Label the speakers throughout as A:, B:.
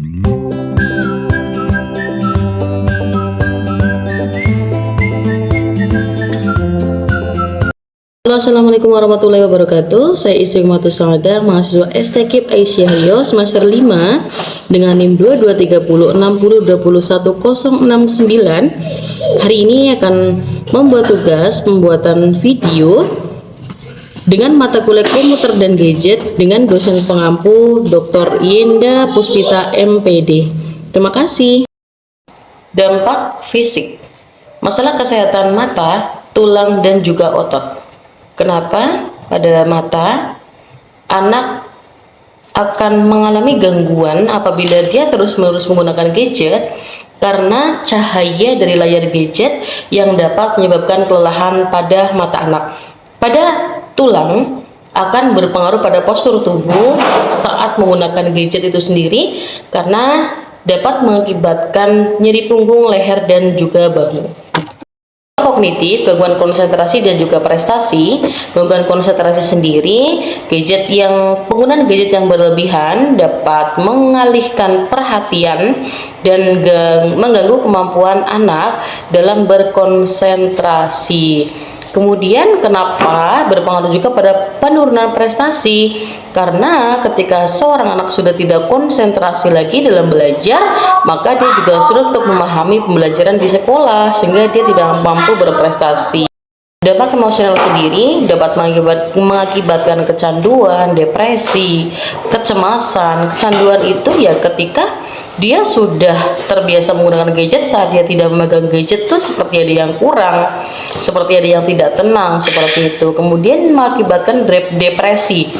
A: Halo, assalamualaikum warahmatullahi wabarakatuh. Saya Istri Matus Samada, mahasiswa STKIP Aisyah Rio semester 5 dengan NIM 2230602169. Hari ini akan membuat tugas pembuatan video dengan mata kuliah komputer dan gadget dengan dosen pengampu Dr. Yenda Puspita MPD. Terima kasih. Dampak fisik. Masalah kesehatan mata, tulang dan juga otot. Kenapa pada mata anak akan mengalami gangguan apabila dia terus-menerus menggunakan gadget karena cahaya dari layar gadget yang dapat menyebabkan kelelahan pada mata anak. Pada tulang akan berpengaruh pada postur tubuh saat menggunakan gadget itu sendiri karena dapat mengakibatkan nyeri punggung, leher dan juga bahu. Kognitif, gangguan konsentrasi dan juga prestasi. Gangguan konsentrasi sendiri, penggunaan gadget yang berlebihan dapat mengalihkan perhatian dan mengganggu kemampuan anak dalam berkonsentrasi. Kemudian kenapa berpengaruh juga pada penurunan prestasi? Karena ketika seorang anak sudah tidak konsentrasi lagi dalam belajar, maka dia juga sulit untuk memahami pembelajaran di sekolah sehingga dia tidak mampu berprestasi. Dampak emosional sendiri dapat mengakibatkan kecanduan, depresi, kecemasan. Kecanduan itu ya ketika dia sudah terbiasa menggunakan gadget, saat dia tidak memegang gadget tuh seperti ada yang kurang, seperti ada yang tidak tenang, seperti itu. Kemudian mengakibatkan depresi.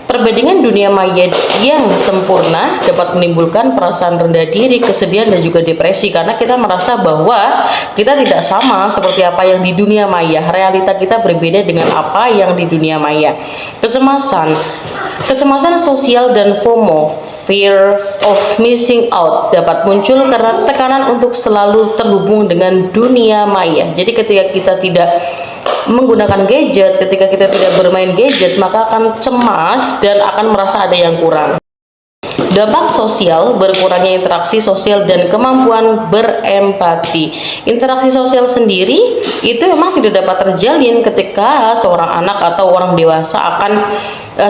A: Perbandingan dunia maya yang sempurna dapat menimbulkan perasaan rendah diri, kesedihan dan juga depresi karena kita merasa bahwa kita tidak sama seperti apa yang di dunia maya. Realita kita berbeda dengan apa yang di dunia maya. Kecemasan sosial dan FOMO, fear of missing out, dapat muncul karena tekanan untuk selalu terhubung dengan dunia maya. Jadi ketika kita tidak menggunakan gadget, ketika kita tidak bermain gadget, maka akan cemas dan akan merasa ada yang kurang. Dampak sosial, berkurangnya interaksi sosial dan kemampuan berempati. Interaksi sosial sendiri itu memang tidak dapat terjalin ketika seorang anak atau orang dewasa akan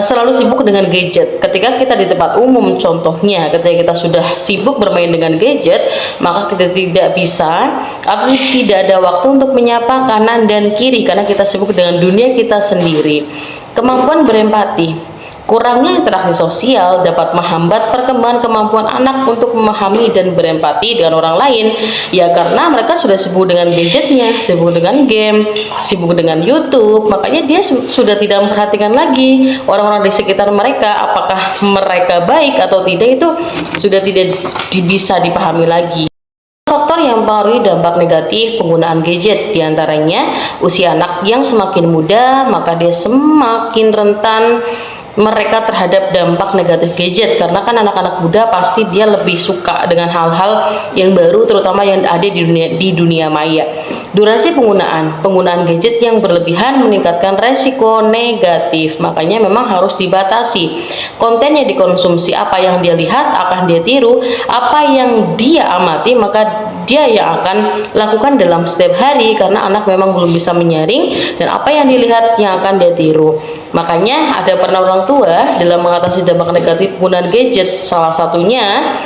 A: selalu sibuk dengan gadget. Ketika kita di tempat umum, contohnya ketika kita sudah sibuk bermain dengan gadget, maka kita tidak bisa atau tidak ada waktu untuk menyapa kanan dan kiri karena kita sibuk dengan dunia kita sendiri. Kemampuan berempati. Kurangnya interaksi sosial dapat menghambat perkembangan kemampuan anak untuk memahami dan berempati dengan orang lain, ya karena mereka sudah sibuk dengan gadgetnya, sibuk dengan game, sibuk dengan YouTube, makanya dia sudah tidak memperhatikan lagi orang-orang di sekitar mereka, apakah mereka baik atau tidak, itu sudah tidak bisa dipahami lagi. Faktor yang mempengaruhi dampak negatif penggunaan gadget diantaranya usia anak yang semakin muda, maka dia semakin rentan mereka terhadap dampak negatif gadget karena kan anak-anak muda pasti dia lebih suka dengan hal-hal yang baru, terutama yang ada di dunia maya. Durasi penggunaan gadget yang berlebihan meningkatkan resiko negatif, makanya memang harus dibatasi. Konten yang dikonsumsi, apa yang dia lihat akan dia tiru, apa yang dia amati maka dia yang akan lakukan dalam setiap hari karena anak memang belum bisa menyaring dan apa yang dilihat yang akan dia tiru. Makanya ada pernah orang tua dalam mengatasi dampak negatif penggunaan gadget, salah satunya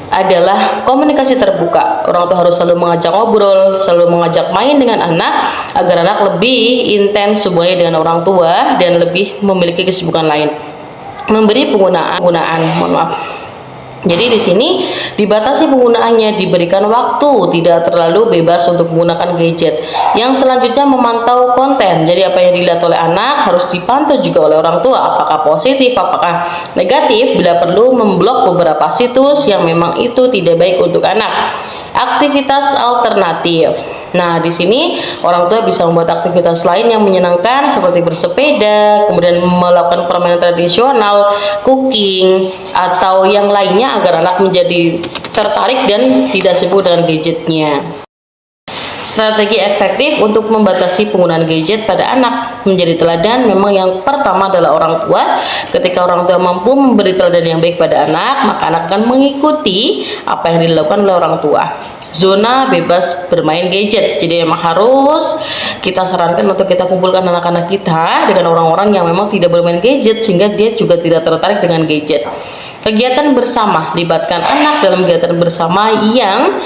A: adalah komunikasi terbuka. Orang tua harus selalu mengajak ngobrol, selalu mengajak main dengan anak agar anak lebih intens hubungannya dengan orang tua dan lebih memiliki kesibukan lain. Memberi jadi di sini dibatasi penggunaannya, diberikan waktu, tidak terlalu bebas untuk menggunakan gadget. Yang selanjutnya memantau konten. Jadi apa yang dilihat oleh anak harus dipantau juga oleh orang tua, apakah positif, apakah negatif. Bila perlu memblok beberapa situs yang memang itu tidak baik untuk anak. Aktivitas alternatif. Nah, di sini orang tua bisa membuat aktivitas lain yang menyenangkan seperti bersepeda, kemudian melakukan permainan tradisional, cooking, atau yang lainnya agar anak menjadi tertarik dan tidak sibuk dengan gadgetnya. Strategi efektif untuk membatasi penggunaan gadget pada anak menjadi teladan memang yang pertama adalah orang tua. Ketika orang tua mampu memberi teladan yang baik pada anak, maka anak akan mengikuti apa yang dilakukan oleh orang tua. Zona bebas bermain gadget, jadi memang harus kita sarankan untuk kita kumpulkan anak-anak kita dengan orang-orang yang memang tidak bermain gadget, sehingga dia juga tidak tertarik dengan gadget. Kegiatan bersama, libatkan anak dalam kegiatan bersama yang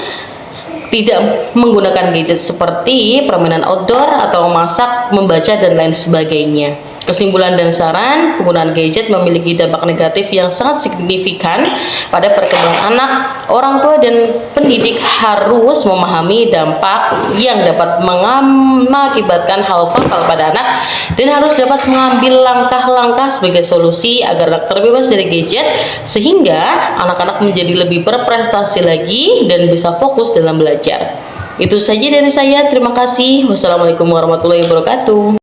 A: tidak menggunakan gadget seperti permainan outdoor atau masak, membaca, dan lain sebagainya. Kesimpulan dan saran, penggunaan gadget memiliki dampak negatif yang sangat signifikan pada perkembangan anak. Orang tua dan pendidik harus memahami dampak yang dapat mengakibatkan hal fatal pada anak dan harus dapat mengambil langkah-langkah sebagai solusi agar anak terbebas dari gadget sehingga anak-anak menjadi lebih berprestasi lagi dan bisa fokus dalam belajar. Itu saja dari saya. Terima kasih. Wassalamualaikum warahmatullahi wabarakatuh.